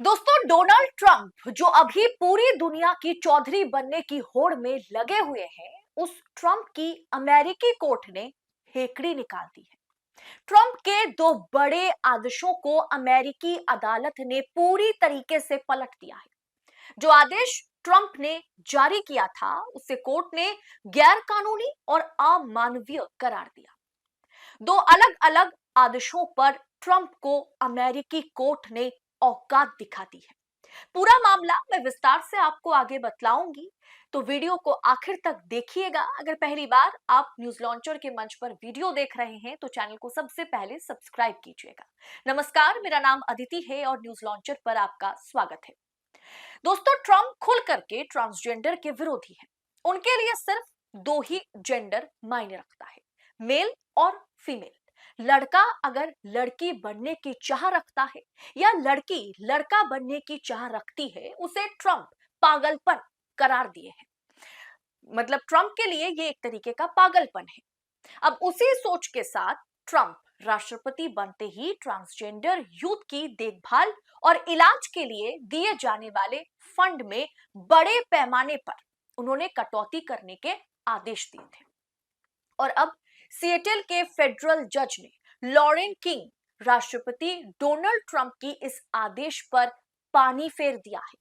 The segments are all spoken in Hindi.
दोस्तों, डोनाल्ड ट्रंप जो अभी पूरी दुनिया की चौधरी बनने की होड़ में लगे हुए हैं, उस ट्रंप की अमेरिकी कोर्ट ने हेकड़ी निकाल दी है। ट्रंप के दो बड़े आदेशों को अमेरिकी अदालत ने पूरी तरीके से पलट दिया है। जो आदेश ट्रंप ने जारी किया था, उसे कोर्ट ने गैर कानूनी और अमानवीय करार दिया। दो अलग अलग आदेशों पर ट्रंप को अमेरिकी कोर्ट ने औकात दिखा दी है। पूरा मामला मैं विस्तार से आपको आगे बतलाऊंगी, तो वीडियो को आखिर तक देखिएगा। अगर पहली बार आप न्यूज लॉन्चर के मंच पर वीडियो देख रहे हैं तो चैनल को सबसे पहले सब्सक्राइब कीजिएगा। नमस्कार, मेरा नाम अदिति है और न्यूज लॉन्चर पर आपका स्वागत है। दोस्तों, ट्रंप खुल करके ट्रांसजेंडर के विरोधी हैं। उनके लिए सिर्फ दो ही जेंडर मायने रखता है, मेल और फीमेल। लड़का अगर लड़की बनने की चाह रखता है या लड़की लड़का बनने की चाह रखती है, उसे ट्रंप पागलपन करार दिए हैं। मतलब ट्रंप के लिए ये एक तरीके का पागलपन है। अब उसी सोच के साथ ट्रंप राष्ट्रपति बनते ही ट्रांसजेंडर यूथ की देखभाल और इलाज के लिए दिए जाने वाले फंड में बड़े पैमाने पर उन्होंने कटौती करने के आदेश दिए थे। और अब सिएटल के फेडरल जज ने लॉरेन किंग राष्ट्रपति डोनाल्ड ट्रंप की इस आदेश पर पानी फेर दिया है,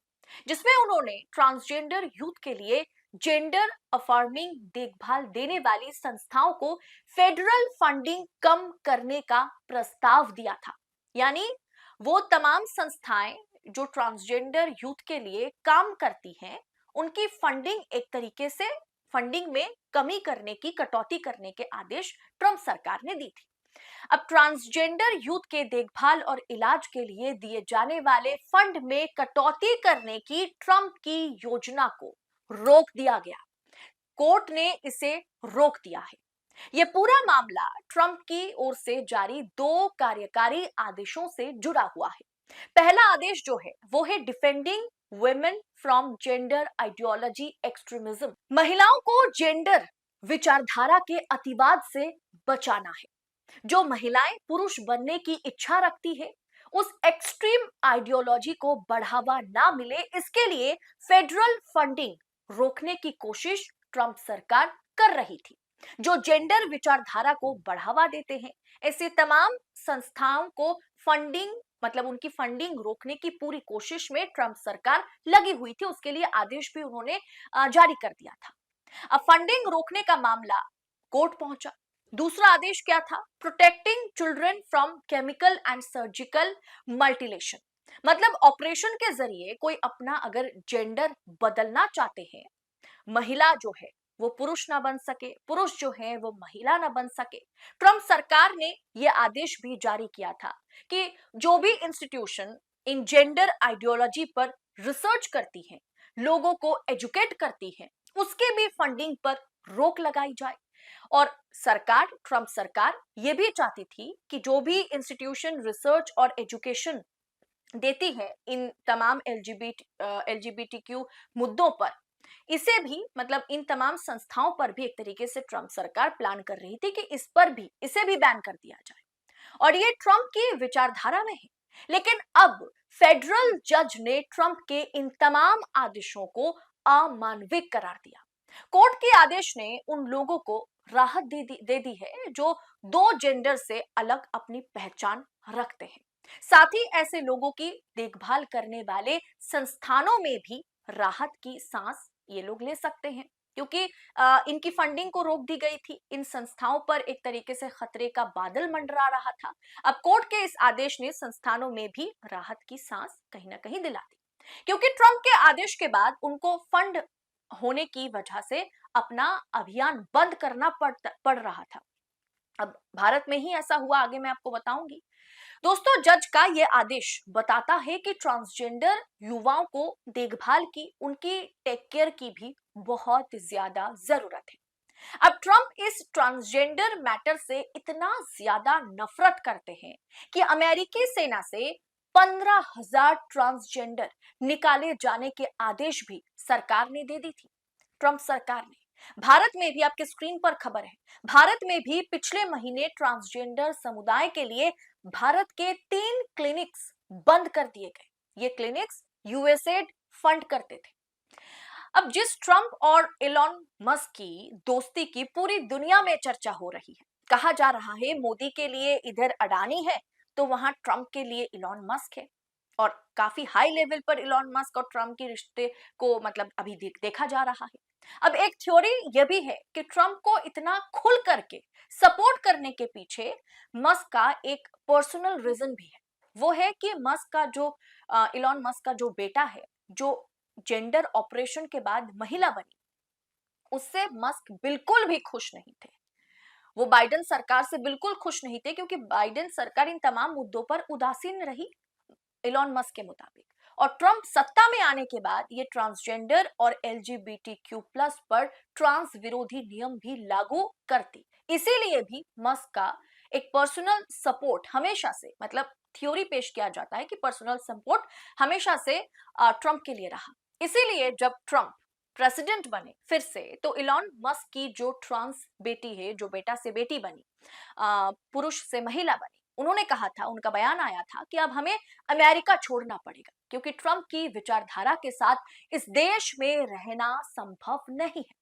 जिसमें उन्होंने ट्रांसजेंडर यूथ के लिए जेंडर अफर्मिंग देखभाल देने वाली संस्थाओं को फेडरल फंडिंग कम करने का प्रस्ताव दिया था। यानी वो तमाम संस्थाएं जो ट्रांसजेंडर यूथ के लिए काम करती हैं, उनकी फंडिंग एक तरीके से फंडिंग में कमी करने की, कटौती करने के आदेश ट्रंप सरकार ने दी थी। अब ट्रांसजेंडर यूथ के देखभाल और इलाज के लिए दिए जाने वाले फंड में कटौती करने की ट्रंप की योजना को रोक दिया गया। कोर्ट ने इसे रोक दिया है। यह पूरा मामला ट्रंप की ओर से जारी दो कार्यकारी आदेशों से जुड़ा हुआ है। पहला आदेश जो है वो है defending women from gender ideology extremism. महिलाओं को जेंडर विचारधारा के अतिवाद से बचाना है। जो महिलाएं पुरुष बनने की इच्छा रखती है, उस एक्सट्रीम आइडियोलॉजी को बढ़ावा ना मिले, इसके लिए फेडरल फंडिंग रोकने की कोशिश ट्रंप सरकार कर रही थी। जो जेंडर विचारधारा को बढ़ावा देते हैं, ऐसे तमाम संस्थाओं को फंडिंग, मतलब उनकी फंडिंग रोकने की पूरी कोशिश में ट्रंप सरकार लगी हुई थी। उसके लिए आदेश भी उन्होंने जारी कर दिया था। अब फंडिंग रोकने का मामला कोर्ट पहुंचा। दूसरा आदेश क्या था? Protecting children from chemical and surgical mutilation. मतलब ऑपरेशन के जरिए कोई अपना अगर जेंडर बदलना चाहते हैं, महिला जो है वो पुरुष ना बन सके, पुरुष जो है वो महिला ना बन सके, ट्रंप सरकार ने यह आदेश भी जारी किया था कि जो भी इंस्टीट्यूशन इन जेंडर आइडियोलॉजी पर रिसर्च करती है, लोगों को एजुकेट करती है, उसके भी फंडिंग पर रोक लगाई जाए। और सरकार, ट्रंप सरकार ये भी चाहती थी कि जो भी इंस्टीट्यूशन रिसर्च और एजुकेशन देती है इन तमाम एलजीबीटीक्यू मुद्दों पर, इसे भी, मतलब इन तमाम संस्थाओं पर भी एक तरीके से ट्रंप सरकार प्लान कर रही थी कि इस पर भी, इसे भी बैन कर दिया जाए। और ये ट्रंप की विचारधारा में है। लेकिन अब फेडरल जज ने ट्रंप के इन तमाम आदेशों को अमानविक करार दिया। कोर्ट के आदेश ने उन लोगों को राहत दे दी है जो दो जेंडर से अलग अपनी पहचान रखते हैं। साथ ही ऐसे लोगों की देखभाल करने वाले संस्थानों में भी राहत की सांस ये लोग ले सकते हैं, क्योंकि इनकी फंडिंग को रोक दी गई थी। इन संस्थाओं पर एक तरीके से खतरे का बादल मंडरा रहा था। अब कोर्ट के इस आदेश ने संस्थानों में भी राहत की सांस कहीं ना कहीं दिला दी, क्योंकि ट्रंप के आदेश के बाद उनको फंड होने की वजह से अपना अभियान बंद करना पड़ रहा था। अब भारत में ही ऐसा हुआ, आगे मैं आपको बताऊंगी। दोस्तों, जज का यह आदेश बताता है कि ट्रांसजेंडर युवाओं को देखभाल की, उनकी टेक केयर की भी बहुत ज्यादा जरूरत है। अब ट्रंप इस ट्रांसजेंडर मैटर से इतना ज्यादा नफरत करते हैं कि अमेरिकी सेना से 15,000 ट्रांसजेंडर निकाले जाने के आदेश भी सरकार ने दे दी थी, ट्रंप सरकार ने। भारत में भी, आपके स्क्रीन पर खबर है, भारत में भी पिछले महीने ट्रांसजेंडर समुदाय के लिए भारत के 3 क्लिनिक्स बंद कर दिए गए। ये क्लिनिक्स यूएसएड फंड करते थे। अब जिस ट्रंप और एलॉन मस्क की दोस्ती की पूरी दुनिया में चर्चा हो रही है, कहा जा रहा है मोदी के लिए इधर अडानी है तो वहां ट्रंप के लिए इलॉन मस्क है, और काफी हाई लेवल पर इलॉन मस्क और ट्रंप के रिश्ते को मतलब अभी देखा जा रहा है। अब एक थ्योरी यह भी है कि ट्रंप को इतना खुल करके सपोर्ट करने के पीछे मस्क का एक पर्सनल रीजन भी है। वो है कि मस्क का जो इलॉन मस्क का जो बेटा है, जो जेंडर ऑपरेशन के बाद महिला बनी, उससे मस्क बिल्कुल भी खुश नहीं थे। वो बाइडेन सरकार से बिल्कुल खुश नहीं थे क्योंकि बाइडेन सरकार इन तमाम मुद्दों पर उदासीन रही इलॉन मस्क के मुताबिक। और ट्रंप सत्ता में आने के बाद ये ट्रांसजेंडर और एलजीबीटीक्यू प्लस पर ट्रांस विरोधी नियम भी लागू करती। इसीलिए भी मस्क का एक पर्सनल सपोर्ट हमेशा से, मतलब थ्योरी पेश किया जाता है कि पर्सनल सपोर्ट हमेशा से ट्रंप के लिए रहा। इसीलिए जब ट्रंप प्रेसिडेंट बने फिर से, तो इलॉन मस्क की जो ट्रांस बेटी है, जो बेटा से बेटी बनी, पुरुष से महिला बनी, उन्होंने कहा था, उनका बयान आया था कि अब हमें अमेरिका छोड़ना पड़ेगा क्योंकि ट्रंप की विचारधारा के साथ इस देश में रहना संभव नहीं है।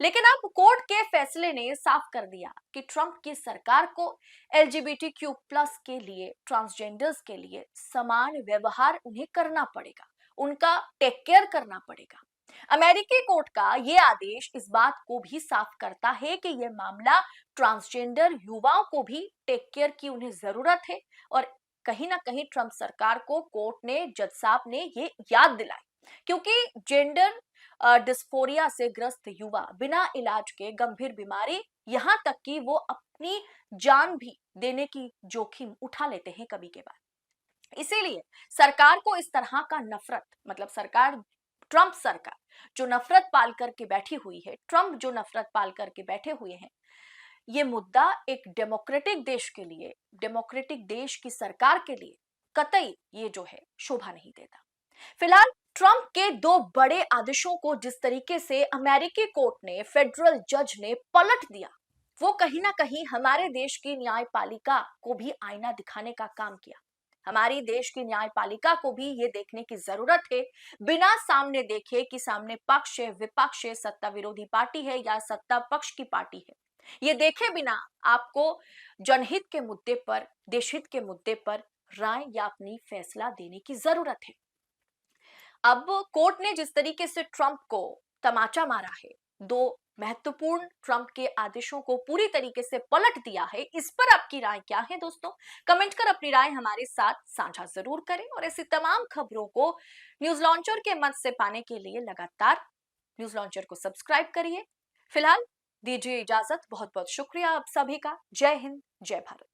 लेकिन अब कोर्ट के फैसले ने साफ कर दिया कि ट्रंप की सरकार को एलजीबीटीक्यू प्लस के लिए, ट्रांसजेंडर्स के लिए समान व्यवहार उन्हें करना पड़ेगा, उनका टेक केयर करना पड़ेगा। अमेरिकी कोर्ट का यह आदेश इस बात को भी साफ करता है कि यह मामला ट्रांसजेंडर युवाओं को भी टेक केयर की उन्हें जरूरत है, और कहीं ना कहीं ट्रंप सरकार को कोर्ट ने, जज साहब ने ये याद दिलाई, क्योंकि जेंडर डिस्फोरिया से ग्रस्त युवा बिना इलाज के गंभीर बीमारी, यहां तक कि वो अपनी जान भी देने की जोखिम उठा लेते हैं कभी के बाद। इसीलिए सरकार को इस तरह का नफरत, मतलब सरकार, ट्रंप सरकार जो नफरत पाल करके बैठी हुई है, ट्रंप जो नफरत पाल करके बैठे हुए हैं, ये मुद्दा एक डेमोक्रेटिक देश के लिए, डेमोक्रेटिक देश की सरकार के लिए कतई ये जो है शोभा नहीं देता। फिलहाल ट्रंप के दो बड़े आदेशों को जिस तरीके से अमेरिकी कोर्ट ने, फेडरल जज ने पलट दिया, वो कहीं ना कहीं हमारे देश की न्यायपालिका को भी आईना दिखाने का काम किया। हमारी देश की न्यायपालिका को भी ये देखने की जरूरत है, बिना सामने देखे कि सामने पक्ष है, विपक्ष है, सत्ता विरोधी पार्टी है या सत्ता पक्ष की पार्टी है, ये देखे बिना आपको जनहित के मुद्दे पर, देशहित के मुद्दे पर राय या अपनी फैसला देने की जरूरत है। अब कोर्ट ने जिस तरीके से ट्रंप को तमाचा मारा है, दो महत्वपूर्ण ट्रंप के आदेशों को पूरी तरीके से पलट दिया है, इस पर आपकी राय क्या है दोस्तों? कमेंट कर अपनी राय हमारे साथ साझा जरूर करें, और ऐसी तमाम खबरों को न्यूज लॉन्चर के मदद से पाने के लिए लगातार न्यूज लॉन्चर को सब्सक्राइब करिए। फिलहाल दीजिए इजाजत, बहुत बहुत शुक्रिया आप सभी का। जय हिंद, जय भारत।